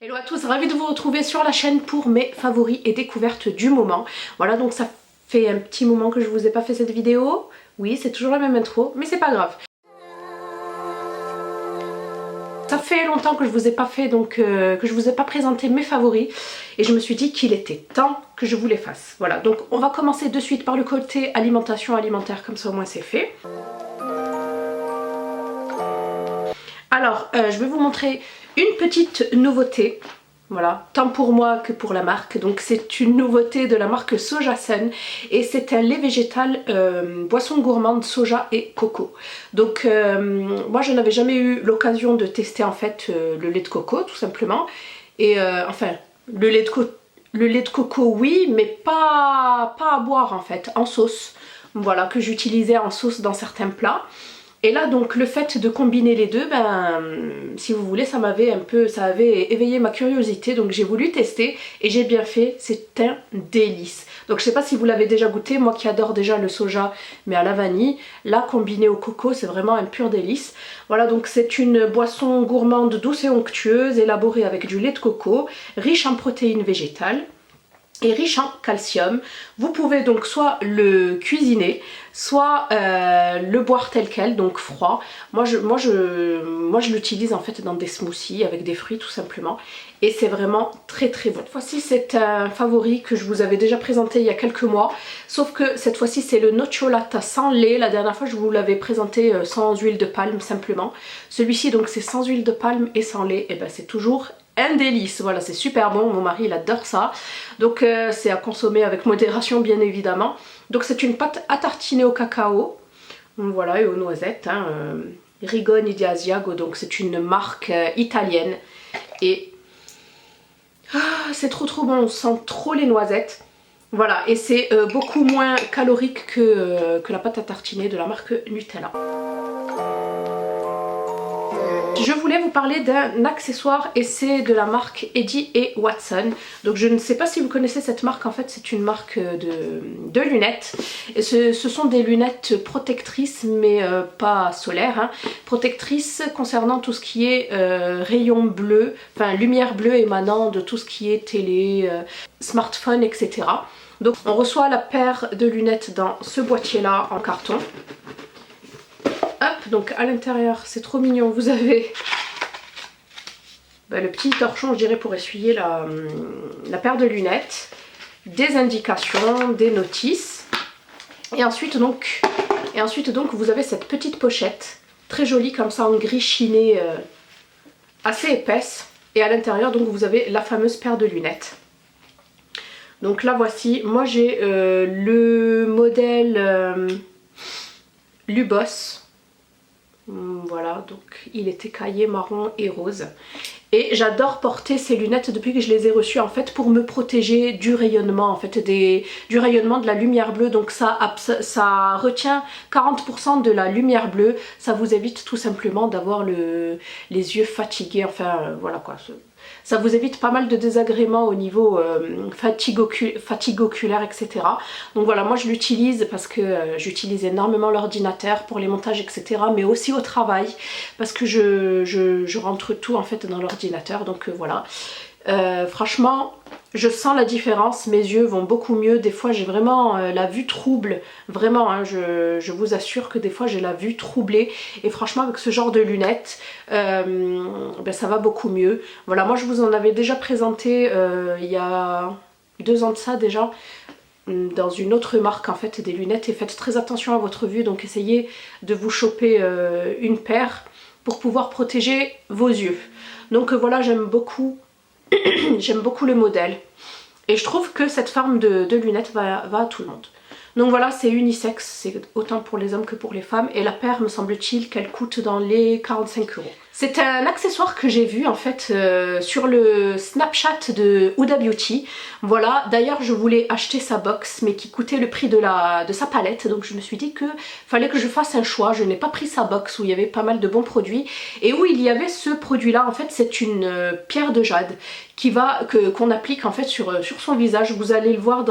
Hello à tous, ravie de vous retrouver sur la chaîne pour mes favoris et découvertes du moment. Voilà, donc ça fait un petit moment que je vous ai pas fait cette vidéo. Oui, c'est toujours la même intro, mais c'est pas grave. Ça fait longtemps que je vous ai pas fait, donc que je vous ai pas présenté mes favoris. Et je me suis dit qu'il était temps que je vous les fasse. Voilà, donc on va commencer de suite par le côté alimentation alimentaire, comme ça au moins c'est fait. Alors, je vais vous montrer une petite nouveauté, voilà, tant pour moi que pour la marque. Donc c'est une nouveauté de la marque Sojasun et c'est un lait végétal boisson gourmande soja et coco. Donc moi je n'avais jamais eu l'occasion de tester en fait le lait de coco tout simplement. Et enfin le lait de coco oui, mais pas à boire en fait, en sauce. Voilà, que j'utilisais en sauce dans certains plats. Et là donc le fait de combiner les deux, ben si vous voulez, ça avait éveillé ma curiosité, donc j'ai voulu tester et j'ai bien fait, c'est un délice. Donc je sais pas si vous l'avez déjà goûté, moi qui adore déjà le soja mais à la vanille, là combiné au coco c'est vraiment un pur délice. Voilà, donc c'est une boisson gourmande douce et onctueuse, élaborée avec du lait de coco, riche en protéines végétales et riche en calcium. Vous pouvez donc soit le cuisiner, soit le boire tel quel, donc froid. Moi je l'utilise en fait dans des smoothies avec des fruits tout simplement. Et c'est vraiment très très bon. Cette fois-ci c'est un favori que je vous avais déjà présenté il y a quelques mois. Sauf que cette fois-ci c'est le nocciolata sans lait. La dernière fois je vous l'avais présenté sans huile de palme simplement. Celui-ci donc c'est sans huile de palme et sans lait. Et ben c'est toujours un délice, voilà, c'est super bon, mon mari il adore ça, donc c'est à consommer avec modération bien évidemment. Donc c'est une pâte à tartiner au cacao, voilà, et aux noisettes, hein, Rigoni di Asiago, donc c'est une marque italienne, et c'est trop bon, on sent trop les noisettes. Voilà, et c'est beaucoup moins calorique que la pâte à tartiner de la marque Nutella. Je voulais vous parler d'un accessoire et c'est de la marque Eddy & Watson. Donc je ne sais pas si vous connaissez cette marque, en fait c'est une marque de lunettes. Et ce sont des lunettes protectrices mais pas solaires, hein. Protectrices concernant tout ce qui est rayons bleus, enfin lumière bleue émanant de tout ce qui est télé, smartphone, etc. Donc on reçoit la paire de lunettes dans ce boîtier là en carton. Hop, donc à l'intérieur, c'est trop mignon, vous avez le petit torchon, je dirais, pour essuyer la paire de lunettes, des indications, des notices, et ensuite donc vous avez cette petite pochette, très jolie comme ça en gris chiné, assez épaisse, et à l'intérieur donc vous avez la fameuse paire de lunettes. Donc là voici, moi j'ai le modèle Lubos. Voilà, donc il est écaillé marron et rose. Et j'adore porter ces lunettes depuis que je les ai reçues en fait pour me protéger du rayonnement en fait, du rayonnement de la lumière bleue. Donc ça retient 40% de la lumière bleue. Ça vous évite tout simplement d'avoir les yeux fatigués, voilà quoi. Ça vous évite pas mal de désagréments au niveau fatigue oculaire, etc. Donc voilà, moi je l'utilise parce que j'utilise énormément l'ordinateur pour les montages, etc. Mais aussi au travail parce que je rentre tout en fait dans l'ordinateur. Donc voilà. Franchement, je sens la différence, mes yeux vont beaucoup mieux. Des fois j'ai vraiment la vue trouble, vraiment, hein, je vous assure que des fois j'ai la vue troublée. Et franchement avec ce genre de lunettes, ça va beaucoup mieux. Voilà, moi je vous en avais déjà présenté il y a 2 ans de ça déjà, dans une autre marque en fait des lunettes. Et faites très attention à votre vue, donc essayez de vous choper une paire pour pouvoir protéger vos yeux. Donc voilà, j'aime beaucoup le modèle et je trouve que cette forme de lunettes va à tout le monde. Donc voilà, c'est unisexe, c'est autant pour les hommes que pour les femmes, et la paire me semble-t-il qu'elle coûte dans les 45 €. C'est un accessoire que j'ai vu en fait sur le Snapchat de Huda Beauty. Voilà, d'ailleurs je voulais acheter sa box mais qui coûtait le prix de sa palette, donc je me suis dit que fallait que je fasse un choix. Je n'ai pas pris sa box où il y avait pas mal de bons produits et où il y avait ce produit là. En fait c'est une pierre de jade qu'on applique en fait sur son visage. Vous allez le voir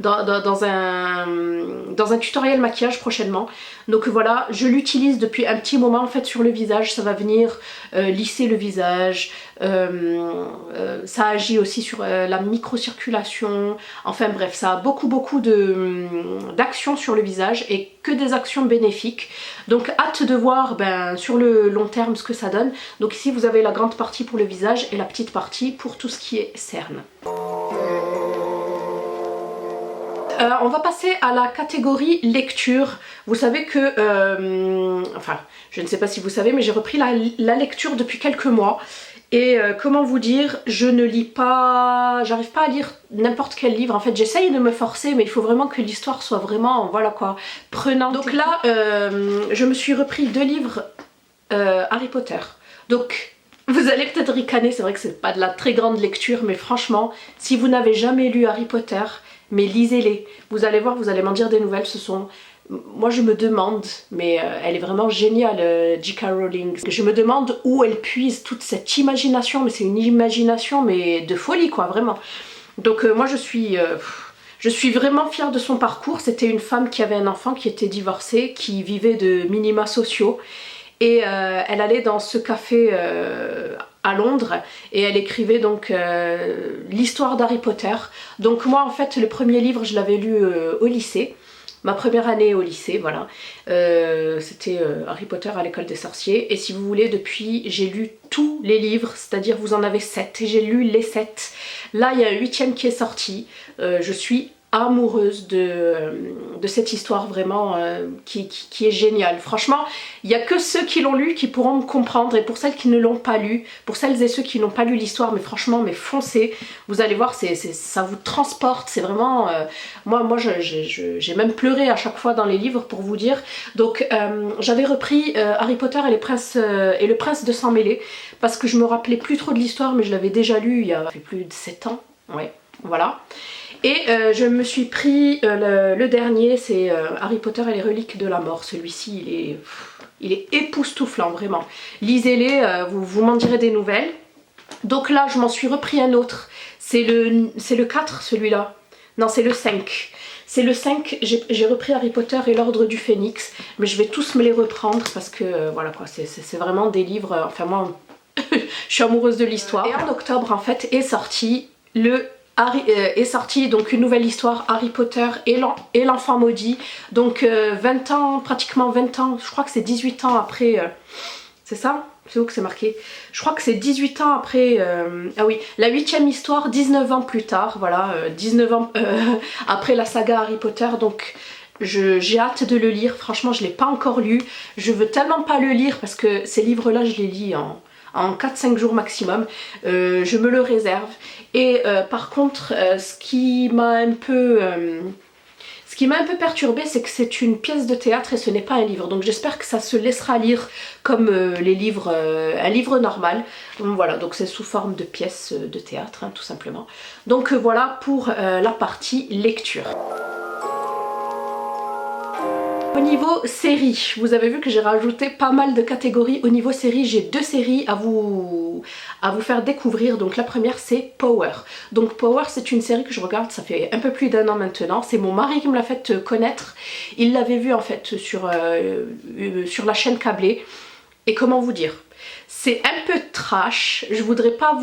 dans un tutoriel maquillage prochainement. Donc voilà, je l'utilise depuis un petit moment en fait sur le visage, ça va venir lisser le visage, ça agit aussi sur la microcirculation, enfin bref, ça a beaucoup d'actions sur le visage et que des actions bénéfiques. Donc hâte de voir sur le long terme ce que ça donne. Donc ici vous avez la grande partie pour le visage et la petite partie pour tout ce qui est cerne. On va passer à la catégorie lecture. Vous savez que, enfin, je ne sais pas si vous savez, mais j'ai repris la lecture depuis quelques mois. Et comment vous dire, je ne lis pas, j'arrive pas à lire n'importe quel livre. En fait, j'essaye de me forcer, mais il faut vraiment que l'histoire soit vraiment, voilà quoi, prenante. Donc là, je me suis repris 2 livres Harry Potter. Donc, vous allez peut-être ricaner, c'est vrai que c'est pas de la très grande lecture, mais franchement, si vous n'avez jamais lu Harry Potter, mais lisez-les. Vous allez voir, vous allez m'en dire des nouvelles. Ce sont... Moi je me demande, mais elle est vraiment géniale, J.K. Rowling. Je me demande où elle puise toute cette imagination, mais c'est une imagination mais de folie quoi, vraiment. Donc moi je suis vraiment fière de son parcours. C'était une femme qui avait un enfant qui était divorcé, qui vivait de minima sociaux. Et elle allait dans ce café à Londres et elle écrivait donc l'histoire d'Harry Potter. Donc moi en fait le premier livre je l'avais lu au lycée, ma première année au lycée, voilà. C'était Harry Potter à l'école des sorciers. Et si vous voulez, depuis j'ai lu tous les livres, c'est-à-dire vous en avez 7 et j'ai lu les 7. Là il y a un 8e qui est sorti, je suis amoureuse de cette histoire vraiment qui est géniale. Franchement, il n'y a que ceux qui l'ont lu qui pourront me comprendre, et pour celles qui ne l'ont pas lu, pour celles et ceux qui n'ont pas lu l'histoire, mais franchement, mais foncez, vous allez voir, ça vous transporte, c'est vraiment... moi j'ai même pleuré à chaque fois dans les livres pour vous dire. Donc j'avais repris Harry Potter et le prince de sang mêlé, parce que je me rappelais plus trop de l'histoire, mais je l'avais déjà lu il y a plus de 7 ans, ouais, voilà. Et je me suis pris le dernier, c'est Harry Potter et les reliques de la mort. Celui-ci, il est époustouflant, vraiment. Lisez-les, vous m'en direz des nouvelles. Donc là, je m'en suis repris un autre. C'est le 4, celui-là. Non, c'est le 5. C'est le 5, j'ai repris Harry Potter et l'Ordre du Phénix. Mais je vais tous me les reprendre parce que, voilà quoi, c'est vraiment des livres... enfin moi, je suis amoureuse de l'histoire. Et en octobre, en fait, est sorti donc une nouvelle histoire, Harry Potter et l'enfant maudit. Donc 20 ans, pratiquement 20 ans, je crois que c'est 18 ans après, c'est ça? C'est où que c'est marqué? Je crois que c'est 18 ans après, ah oui, la 8e histoire, 19 ans plus tard, voilà, 19 ans après la saga Harry Potter. Donc j'ai hâte de le lire, franchement je ne l'ai pas encore lu, je veux tellement pas le lire parce que ces livres là je les lis en 4-5 jours maximum, je me le réserve. Et par contre, ce qui m'a un peu perturbée, c'est que c'est une pièce de théâtre et ce n'est pas un livre. Donc j'espère que ça se laissera lire comme les livres, un livre normal. Donc voilà, donc c'est sous forme de pièce de théâtre, hein, tout simplement. Donc voilà pour la partie lecture. Au niveau série, vous avez vu que j'ai rajouté pas mal de catégories. Au niveau série, j'ai 2 séries à vous faire découvrir. Donc la première, c'est Power. Donc Power, c'est une série que je regarde, ça fait un peu plus d'1 an maintenant. C'est mon mari qui me l'a fait connaître. Il l'avait vue en fait sur la chaîne câblée. Et comment vous dire, c'est un peu trash. Je voudrais pas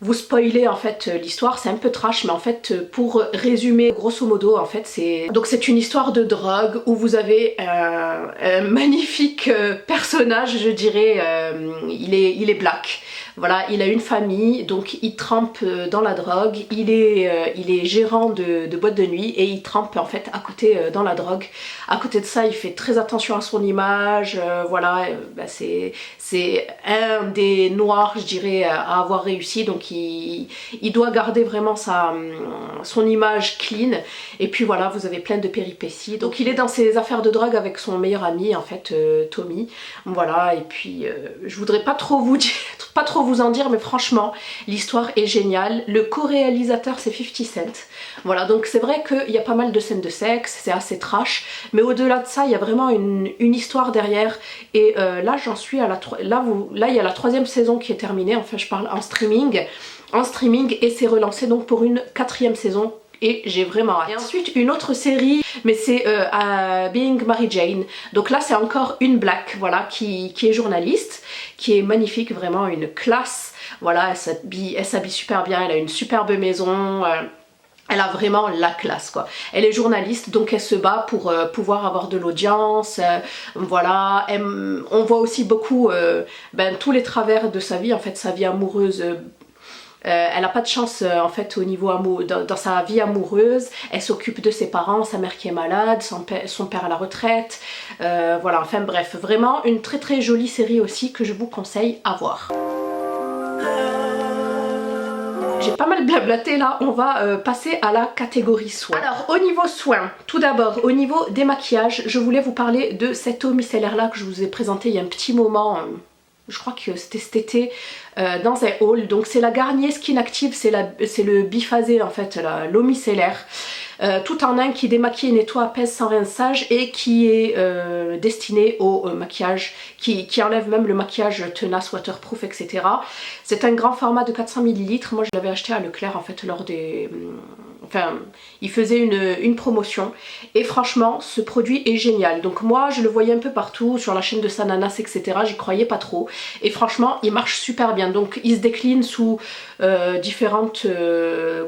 vous spoiler en fait l'histoire, c'est un peu trash, mais en fait pour résumer grosso modo en fait c'est une histoire de drogue où vous avez un magnifique personnage, je dirais, il est black. Voilà, il a une famille, donc il trempe dans la drogue, il est gérant de boîte de nuit et il trempe en fait à côté dans la drogue. À côté de ça, il fait très attention à son image, voilà, c'est un des noirs, je dirais, à avoir réussi, donc il doit garder vraiment son image clean. Et puis voilà, vous avez plein de péripéties. Donc il est dans ses affaires de drogue avec son meilleur ami en fait, Tommy. Voilà, et puis je voudrais pas trop vous dire, pas trop vous en dire, mais franchement l'histoire est géniale. Le co-réalisateur c'est 50 Cent. Voilà, donc c'est vrai qu'il y a pas mal de scènes de sexe, c'est assez trash, mais au-delà de ça il y a vraiment une histoire derrière. Et là j'en suis à là il y a la 3e saison qui est terminée, enfin je parle en streaming et c'est relancé donc pour une 4e saison et j'ai vraiment hâte. Et ensuite une autre série, mais c'est Being Mary Jane. Donc là c'est encore une black, voilà, qui est journaliste, qui est magnifique, vraiment une classe. Voilà, elle s'habille super bien, elle a une superbe maison. Elle a vraiment la classe quoi. Elle est journaliste donc elle se bat pour pouvoir avoir de l'audience, voilà. On voit aussi beaucoup tous les travers de sa vie, en fait sa vie amoureuse. Elle n'a pas de chance en fait au niveau dans sa vie amoureuse. Elle s'occupe de ses parents, sa mère qui est malade, son père à la retraite, voilà, enfin bref, vraiment une très très jolie série aussi que je vous conseille à voir. J'ai pas mal blablaté là, on va passer à la catégorie soins. Alors au niveau soins, tout d'abord au niveau des maquillages, je voulais vous parler de cette eau micellaire là que je vous ai présenté il y a un petit moment, je crois que c'était cet été dans un haul. Donc c'est la Garnier Skin Active, c'est le biphasé en fait, l'eau micellaire. Tout en un qui démaquille et nettoie, apaise sans rinçage et qui est destiné au maquillage, qui enlève même le maquillage tenace, waterproof, etc. C'est un grand format de 400 ml. Moi je l'avais acheté à Leclerc en fait lors des... Enfin, il faisait une promotion et franchement ce produit est génial. Donc moi je le voyais un peu partout sur la chaîne de Sananas, etc. J'y croyais pas trop et franchement il marche super bien. Donc il se décline sous différentes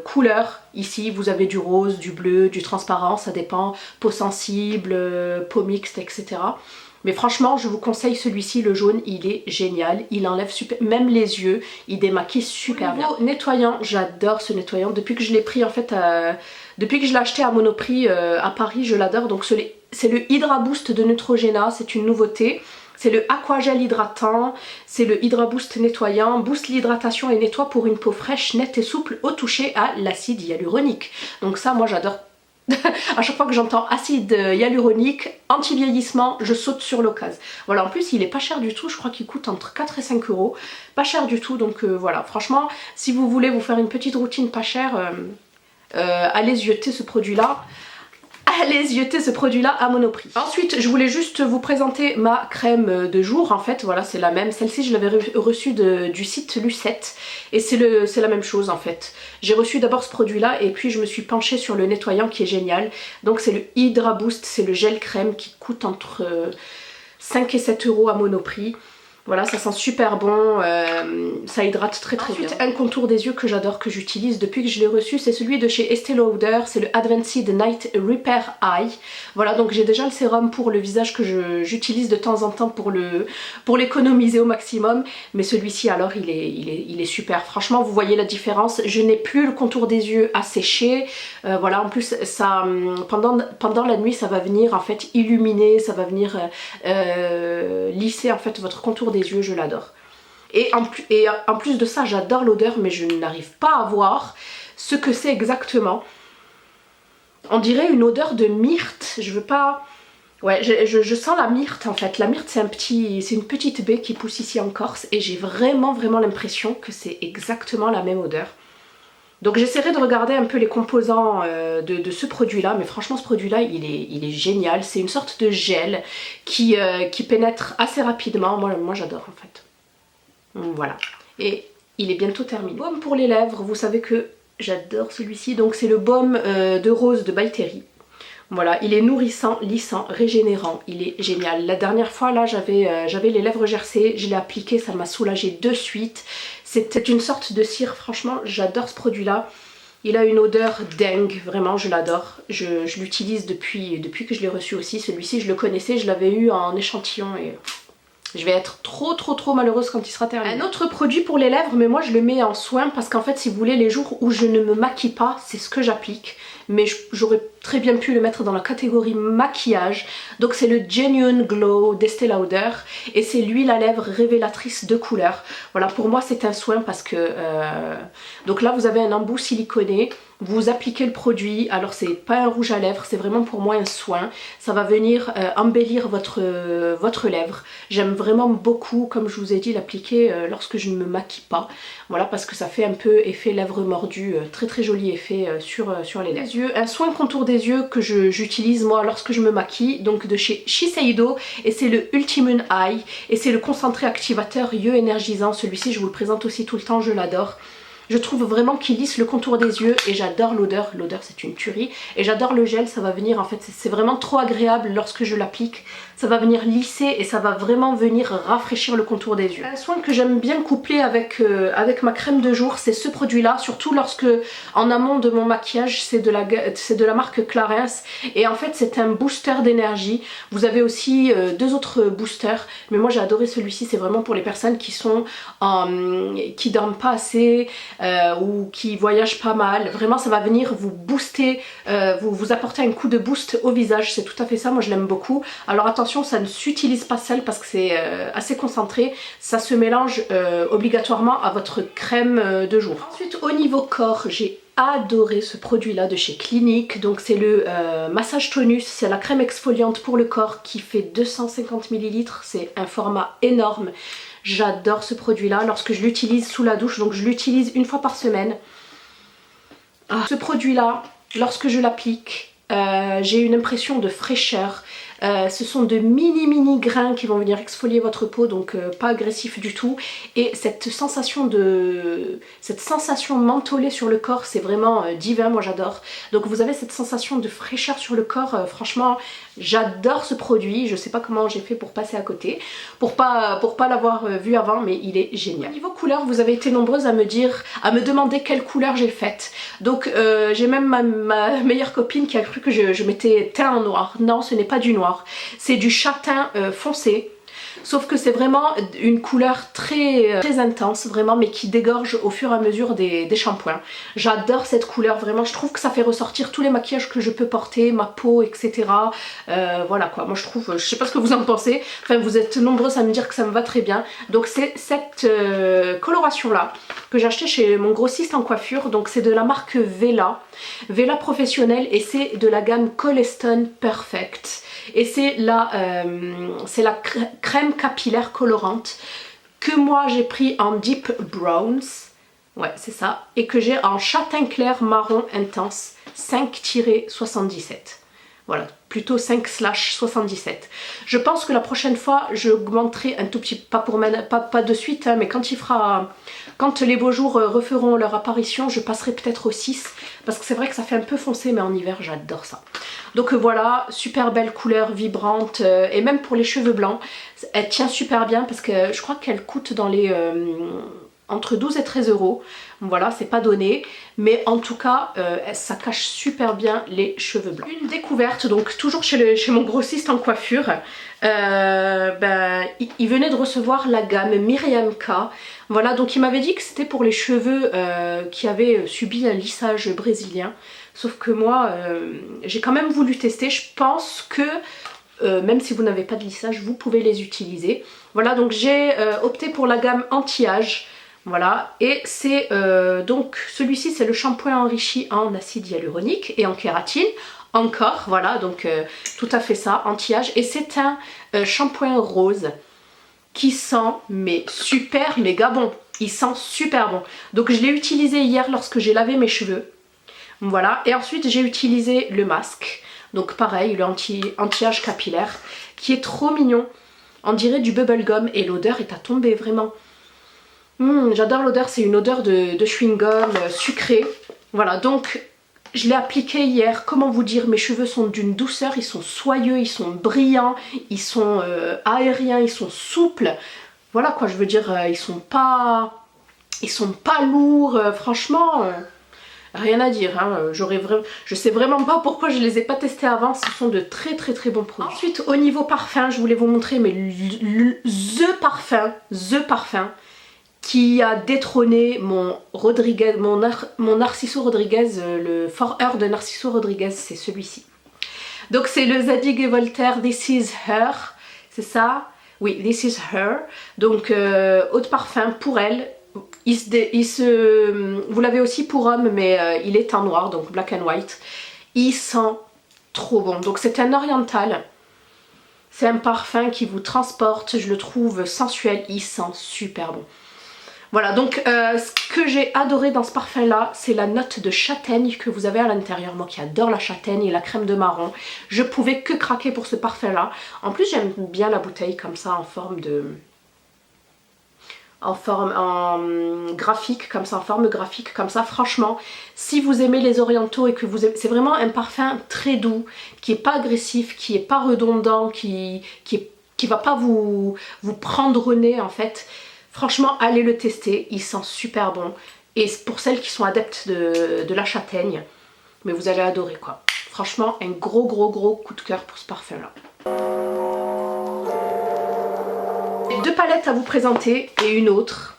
couleurs. Ici vous avez du rose, du bleu, du transparent, ça dépend, peau sensible, peau mixte, etc. Mais franchement je vous conseille celui-ci, le jaune, il est génial, il enlève super, même les yeux, il démaquille super bien. Nettoyant, j'adore ce nettoyant, depuis que je l'ai pris en fait, depuis que je l'ai acheté à Monoprix à Paris, je l'adore. Donc c'est le Hydra Boost de Neutrogena, c'est une nouveauté. C'est le Aquagel hydratant, c'est le Hydra Boost nettoyant, booste l'hydratation et nettoie pour une peau fraîche, nette et souple au toucher à l'acide hyaluronique. Donc ça moi j'adore. À chaque fois que j'entends acide hyaluronique, anti-vieillissement, je saute sur l'occasion. Voilà, en plus il est pas cher du tout, je crois qu'il coûte entre 4 et 5 euros. Pas cher du tout, donc voilà, franchement, si vous voulez vous faire une petite routine pas chère, allez jeter ce produit-là. Allez jeter ce produit là à Monoprix. Ensuite je voulais juste vous présenter ma crème de jour. En fait voilà, c'est la même, celle-ci je l'avais reçue du site Lucette et c'est la même chose en fait. J'ai reçu d'abord ce produit là et puis je me suis penchée sur le nettoyant qui est génial. Donc c'est le Hydra Boost, c'est le gel crème qui coûte entre 5 et 7 euros à Monoprix. Voilà, ça sent super bon, ça hydrate très très bien. Ensuite, un contour des yeux que j'adore, que j'utilise depuis que je l'ai reçu, c'est celui de chez Estée Lauder, c'est le Advanced Night Repair Eye. Voilà, donc j'ai déjà le sérum pour le visage que j'utilise de temps en temps pour l'économiser au maximum, mais celui-ci alors il est super. Franchement, vous voyez la différence, je n'ai plus le contour des yeux à sécher. Voilà, en plus ça pendant la nuit ça va venir en fait illuminer, ça va venir lisser en fait votre contour des yeux, je l'adore. Et en plus de ça, j'adore l'odeur, mais je n'arrive pas à voir ce que c'est exactement. On dirait une odeur de myrte, je veux pas... Ouais, je sens la myrte en fait. La myrte c'est une petite baie qui pousse ici en Corse et j'ai vraiment l'impression que c'est exactement la même odeur. Donc j'essaierai de regarder un peu les composants de ce produit là, mais franchement ce produit là il est génial. C'est une sorte de gel qui pénètre assez rapidement, moi j'adore en fait. Voilà, et il est bientôt terminé. Baume pour les lèvres, vous savez que j'adore celui-ci, donc c'est le baume de rose de By Terry. Voilà, il est nourrissant, lissant, régénérant, il est génial. La dernière fois là j'avais les lèvres gercées, je l'ai appliqué, ça m'a soulagé de suite. C'était une sorte de cire, franchement j'adore ce produit là. Il a une odeur dingue, vraiment je l'adore. Je l'utilise depuis que je l'ai reçu aussi. Celui-ci je le connaissais, je l'avais eu en échantillon et je vais être trop malheureuse quand il sera terminé. Un autre produit pour les lèvres, mais moi je le mets en soin parce qu'en fait si vous voulez les jours où je ne me maquille pas, c'est ce que j'applique. Mais j'aurais très bien pu le mettre dans la catégorie maquillage. Donc c'est le Genuine Glow d'Estée Lauder et c'est l'huile à lèvres révélatrice de couleur. Voilà, pour moi c'est un soin parce que... Donc là vous avez un embout siliconé, vous appliquez le produit, alors c'est pas un rouge à lèvres, c'est vraiment pour moi un soin. Ça va venir embellir votre lèvre. J'aime vraiment beaucoup, comme je vous ai dit, l'appliquer lorsque je ne me maquille pas. Voilà, parce que ça fait un peu effet lèvres mordues, très joli effet sur les lèvres. Un soin contour des yeux que j'utilise moi lorsque je me maquille, donc de chez Shiseido, et c'est le Ultimate Eye, et c'est le concentré activateur yeux énergisant. Celui-ci je vous le présente aussi tout le temps, je l'adore. Je trouve vraiment qu'il lisse le contour des yeux et j'adore l'odeur. L'odeur c'est une tuerie. Et j'adore le gel, ça va venir en fait, c'est vraiment trop agréable lorsque je l'applique. Ça va venir lisser et ça va vraiment venir rafraîchir le contour des yeux. Un soin que j'aime bien coupler avec ma crème de jour, c'est ce produit là. Surtout lorsque en amont de mon maquillage, c'est de la marque Clarins. Et en fait c'est un booster d'énergie. Vous avez aussi deux autres boosters. Mais moi j'ai adoré celui-ci, c'est vraiment pour les personnes qui sont qui dorment pas assez. Ou qui voyagent pas mal. Vraiment ça va venir vous booster, vous apporter un coup de boost au visage, c'est tout à fait ça, moi je l'aime beaucoup. Alors attention, ça ne s'utilise pas seul parce que c'est assez concentré, ça se mélange obligatoirement à votre crème de jour. Ensuite au niveau corps, j'ai adoré ce produit là de chez Clinique, donc c'est le massage tonus, c'est la crème exfoliante pour le corps qui fait 250 ml, c'est un format énorme. J'adore ce produit là lorsque je l'utilise sous la douche, donc je l'utilise une fois par semaine. Ce produit là, lorsque je l'applique, j'ai une impression de fraîcheur. Ce sont de mini grains qui vont venir exfolier votre peau, donc pas agressif du tout. Et cette sensation mentholée sur le corps, c'est vraiment divin, moi j'adore. Donc vous avez cette sensation de fraîcheur sur le corps, franchement j'adore ce produit. Je sais pas comment j'ai fait pour passer à côté, pour pas l'avoir vu avant, mais il est génial. Au niveau couleur, vous avez été nombreuses à me demander quelle couleur j'ai faite. Donc j'ai même ma meilleure copine qui a cru que je mettais teint en noir. Non, ce n'est pas du noir. C'est du châtain foncé, sauf que c'est vraiment une couleur très intense vraiment, mais qui dégorge au fur et à mesure des shampoings. J'adore cette couleur, vraiment je trouve que ça fait ressortir tous les maquillages que je peux porter, ma peau, etc. Voilà quoi, moi je trouve, je sais pas ce que vous en pensez, enfin vous êtes nombreux à me dire que ça me va très bien. Donc c'est cette coloration là que j'ai acheté chez mon grossiste en coiffure, donc c'est de la marque Vela Professionnelle et c'est de la gamme Colestone Perfect. Et c'est la crème capillaire colorante que moi j'ai pris en Deep Browns, ouais c'est ça, et que j'ai en châtain clair marron intense 5-77. Voilà, plutôt 5/77. Je pense que la prochaine fois, j'augmenterai un tout petit, pas de suite, hein, mais quand les beaux jours referont leur apparition, je passerai peut-être au 6, parce que c'est vrai que ça fait un peu foncé, mais en hiver, j'adore ça. Donc voilà, super belle couleur, vibrante, et même pour les cheveux blancs, elle tient super bien, parce que je crois qu'elle coûte dans les... entre 12 et 13 euros. Voilà, c'est pas donné, mais en tout cas ça cache super bien les cheveux blancs. Une découverte, donc toujours chez mon grossiste en coiffure, il venait de recevoir la gamme Myriam K. Voilà, donc il m'avait dit que c'était pour les cheveux qui avaient subi un lissage brésilien, sauf que moi j'ai quand même voulu tester. Je pense que même si vous n'avez pas de lissage, vous pouvez les utiliser. Voilà, donc j'ai opté pour la gamme anti-âge. Voilà, et c'est donc celui-ci, c'est le shampoing enrichi en acide hyaluronique et en kératine. Encore, voilà, donc tout à fait ça, anti-âge. Et c'est un shampoing rose qui sent mais super méga bon. Il sent super bon. Donc je l'ai utilisé hier lorsque j'ai lavé mes cheveux. Voilà, et ensuite j'ai utilisé le masque. Donc pareil, le anti-âge capillaire, qui est trop mignon. On dirait du bubblegum et l'odeur est à tomber vraiment. J'adore l'odeur, c'est une odeur de chewing-gum sucré. Voilà, donc je l'ai appliqué hier. Comment vous dire, mes cheveux sont d'une douceur, ils sont soyeux, ils sont brillants, ils sont aériens, ils sont souples. Voilà quoi, je veux dire, ils sont pas lourds, franchement, rien à dire. Hein. Je sais vraiment pas pourquoi je les ai pas testés avant, ce sont de très bons produits. Ensuite, au niveau parfum, je voulais vous montrer mais the parfum qui a détrôné mon Narciso Rodriguez, le For Her de Narciso Rodriguez, c'est celui-ci. Donc c'est le Zadig et Voltaire This Is Her, c'est ça? Oui, This Is Her. Donc eau de parfum pour elle. Vous l'avez aussi pour homme, mais il est en noir, donc black and white. Il sent trop bon. Donc c'est un oriental. C'est un parfum qui vous transporte, je le trouve sensuel, il sent super bon. Voilà, donc ce que j'ai adoré dans ce parfum là, c'est la note de châtaigne que vous avez à l'intérieur. Moi qui adore la châtaigne et la crème de marron, je pouvais que craquer pour ce parfum là. En plus j'aime bien la bouteille comme ça en forme de... en graphique comme ça, en forme graphique comme ça. Franchement, si vous aimez les orientaux et que vous aimez, c'est vraiment un parfum très doux, qui est pas agressif, qui est pas redondant, qui va pas vous prendre au nez en fait. Franchement, allez le tester, il sent super bon. Et pour celles qui sont adeptes de la châtaigne, mais vous allez adorer quoi. Franchement, un gros coup de cœur pour ce parfum là. Deux palettes à vous présenter et une autre.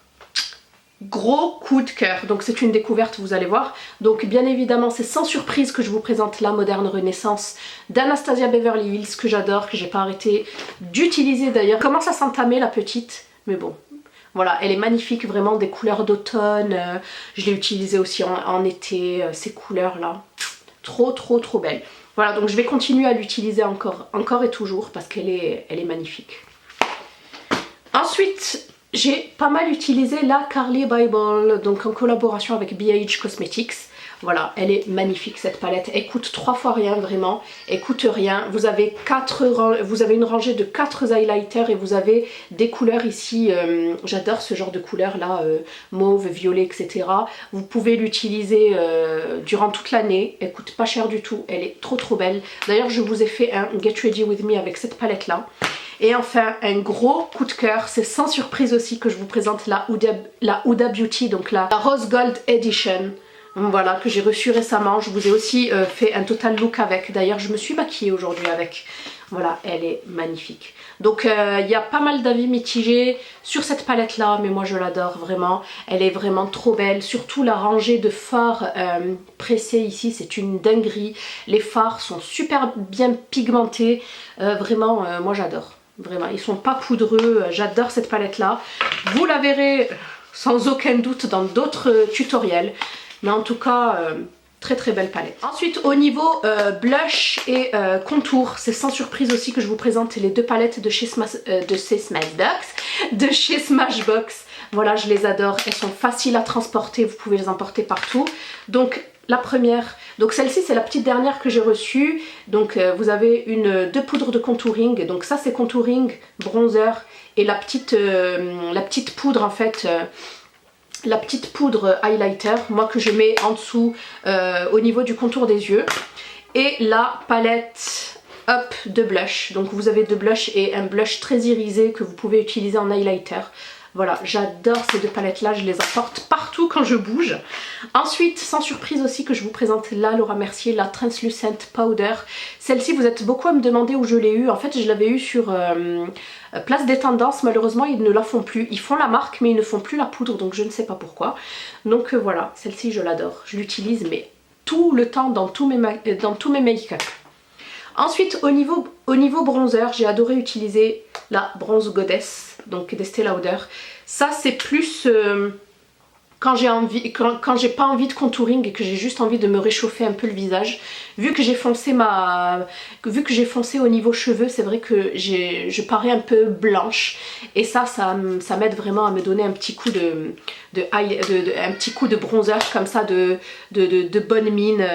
Gros coup de cœur, donc c'est une découverte, vous allez voir. Donc bien évidemment c'est sans surprise que je vous présente la Moderne Renaissance d'Anastasia Beverly Hills, que j'adore, que j'ai pas arrêté d'utiliser d'ailleurs. Commence à s'entamer la petite, mais bon. Voilà, elle est magnifique, vraiment des couleurs d'automne. Je l'ai utilisée aussi en été, ces couleurs là. Trop belle. Voilà, donc je vais continuer à l'utiliser encore et toujours parce qu'elle est magnifique. Ensuite, j'ai pas mal utilisé la Carli Bible, donc en collaboration avec BH Cosmetics. Voilà, elle est magnifique cette palette. Elle coûte 3 fois rien, vraiment. Elle coûte rien. Vous avez une rangée de 4 highlighters et vous avez des couleurs ici. J'adore ce genre de couleurs là, mauve, violet, etc. Vous pouvez l'utiliser durant toute l'année. Elle coûte pas cher du tout. Elle est trop belle. D'ailleurs, je vous ai fait un Get Ready With Me avec cette palette là. Et enfin, un gros coup de cœur, c'est sans surprise aussi que je vous présente la Huda Beauty, donc la Rose Gold Edition. Voilà, que j'ai reçu récemment. Je vous ai aussi fait un total look avec. D'ailleurs, je me suis maquillée aujourd'hui avec. Voilà, elle est magnifique. Donc, il y a pas mal d'avis mitigés sur cette palette-là, mais moi je l'adore vraiment. Elle est vraiment trop belle. Surtout la rangée de fards pressés ici, c'est une dinguerie. Les fards sont super bien pigmentés. Vraiment, moi j'adore. Vraiment, ils sont pas poudreux. J'adore cette palette-là. Vous la verrez sans aucun doute dans d'autres tutoriels. Mais en tout cas, très belle palette. Ensuite, au niveau blush et contour, c'est sans surprise aussi que je vous présente les deux palettes de chez Smashbox. Voilà, je les adore. Elles sont faciles à transporter, vous pouvez les emporter partout. Donc, la première, donc celle-ci c'est la petite dernière que j'ai reçue. Donc vous avez deux poudres de contouring. Donc ça c'est contouring, bronzer et la petite poudre en fait... la petite poudre highlighter, moi que je mets en dessous au niveau du contour des yeux. Et la palette Up de blush. Donc vous avez deux blushs et un blush très irisé que vous pouvez utiliser en highlighter. Voilà, j'adore ces deux palettes là, je les apporte partout quand je bouge. Ensuite, sans surprise aussi que je vous présente la Laura Mercier, la Translucent Powder. Celle-ci, vous êtes beaucoup à me demander où je l'ai eue. En fait, je l'avais eue sur Place des Tendances. Malheureusement, ils ne la font plus. Ils font la marque, mais ils ne font plus la poudre, donc je ne sais pas pourquoi. Donc voilà, celle-ci, je l'adore. Je l'utilise, mais tout le temps dans tous mes make-up. Ensuite, au niveau bronzer, j'ai adoré utiliser la Bronze Goddess, donc d'Estée Lauder. Ça, c'est plus quand j'ai pas envie de contouring et que j'ai juste envie de me réchauffer un peu le visage. Vu que j'ai foncé au niveau cheveux, c'est vrai que je parais un peu blanche. Et ça m'aide vraiment à me donner un petit coup un petit coup de bronzer comme ça, de bonne mine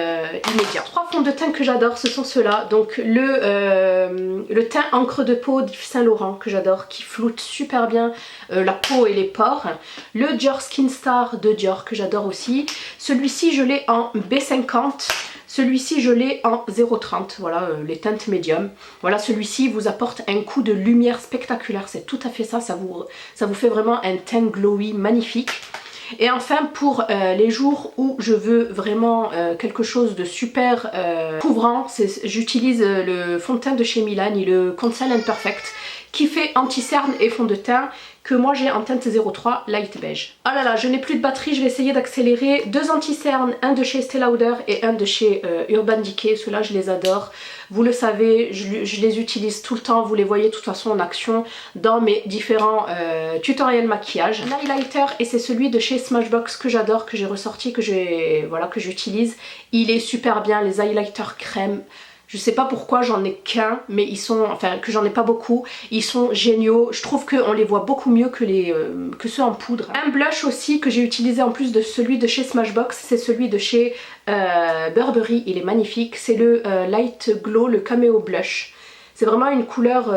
immédiat. 3 fonds de teint que j'adore, ce sont ceux-là. Donc le teint encre de peau d'Yves Saint Laurent que j'adore, qui floute super bien la peau et les pores. Le Dior Skin Star de Dior que j'adore aussi. Celui-ci je l'ai en B50. Celui-ci je l'ai en 0,30, voilà les teintes médium. Voilà, celui-ci vous apporte un coup de lumière spectaculaire, c'est tout à fait ça, ça vous fait vraiment un teint glowy magnifique. Et enfin pour les jours où je veux vraiment quelque chose de super couvrant, j'utilise le fond de teint de chez Milani, le Conceal and Perfect, qui fait anti-cerne et fond de teint, que moi j'ai en teinte 03 light beige. Oh là là, je n'ai plus de batterie, je vais essayer d'accélérer. 2 anti-cernes, un de chez Estée Lauder et un de chez Urban Decay. Ceux-là je les adore. Vous le savez, je les utilise tout le temps, vous les voyez de toute façon en action dans mes différents tutoriels maquillage. L'highlighter, et c'est celui de chez Smashbox que j'adore, que j'ai ressorti, que j'utilise. Il est super bien, les highlighters crème. Je sais pas pourquoi j'en ai qu'un, mais ils sont, enfin que j'en ai pas beaucoup, ils sont géniaux. Je trouve qu'on les voit beaucoup mieux que ceux en poudre. Un blush aussi que j'ai utilisé en plus de celui de chez Smashbox, c'est celui de chez Burberry, il est magnifique. C'est le Light Glow, le Cameo Blush. C'est vraiment une couleur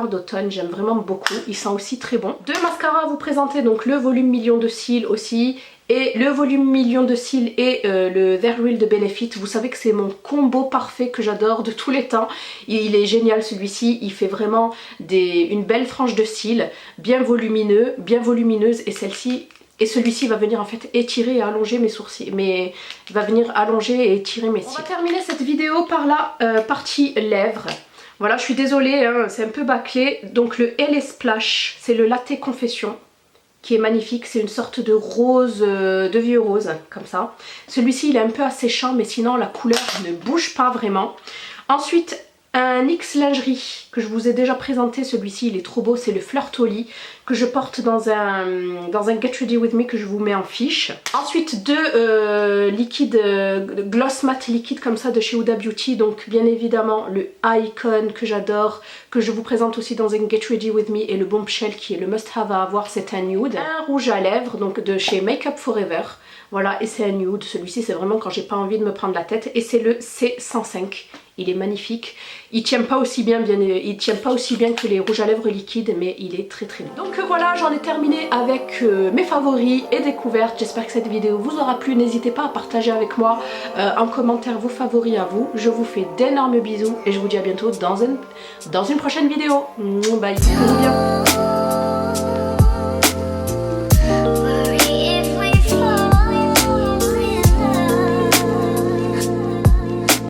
d'automne, j'aime vraiment beaucoup. Il sent aussi très bon. Deux mascaras à vous présenter, donc le volume million de cils aussi. Et le volume million de cils et le They're Real de Benefit. Vous savez que c'est mon combo parfait que j'adore de tous les temps. Il est génial celui-ci, il fait vraiment une belle frange de cils, bien volumineux, bien volumineuse. Et celle-ci... Et celui-ci va venir en fait étirer et allonger mes sourcils, va venir allonger et étirer mes cils. On va terminer cette vidéo par la partie lèvres. Voilà, je suis désolée, hein, c'est un peu bâclé. Donc le LA Splash, c'est le Latte Confession, qui est magnifique. C'est une sorte de rose, de vieux rose, comme ça. Celui-ci, il est un peu asséchant, mais sinon la couleur ne bouge pas vraiment. Ensuite, un X lingerie que je vous ai déjà présenté, celui-ci il est trop beau, c'est le Flirtoli que je porte dans un Get Ready With Me que je vous mets en fiche. Ensuite deux liquides, gloss matte liquide comme ça de chez Huda Beauty, donc bien évidemment le Icon que j'adore, que je vous présente aussi dans un Get Ready With Me, et le Bombshell qui est le must have à avoir, c'est un nude. Un rouge à lèvres donc de chez Make Up Forever. Voilà, et c'est un nude, celui-ci c'est vraiment quand j'ai pas envie de me prendre la tête, et c'est le C105. Il est magnifique. Il tient pas aussi bien que les rouges à lèvres liquides, mais il est très très bon. Donc voilà, j'en ai terminé avec mes favoris et découvertes. J'espère que cette vidéo vous aura plu. N'hésitez pas à partager avec moi en commentaire vos favoris à vous. Je vous fais d'énormes bisous et je vous dis à bientôt dans une prochaine vidéo. Bye, faites-vous bien.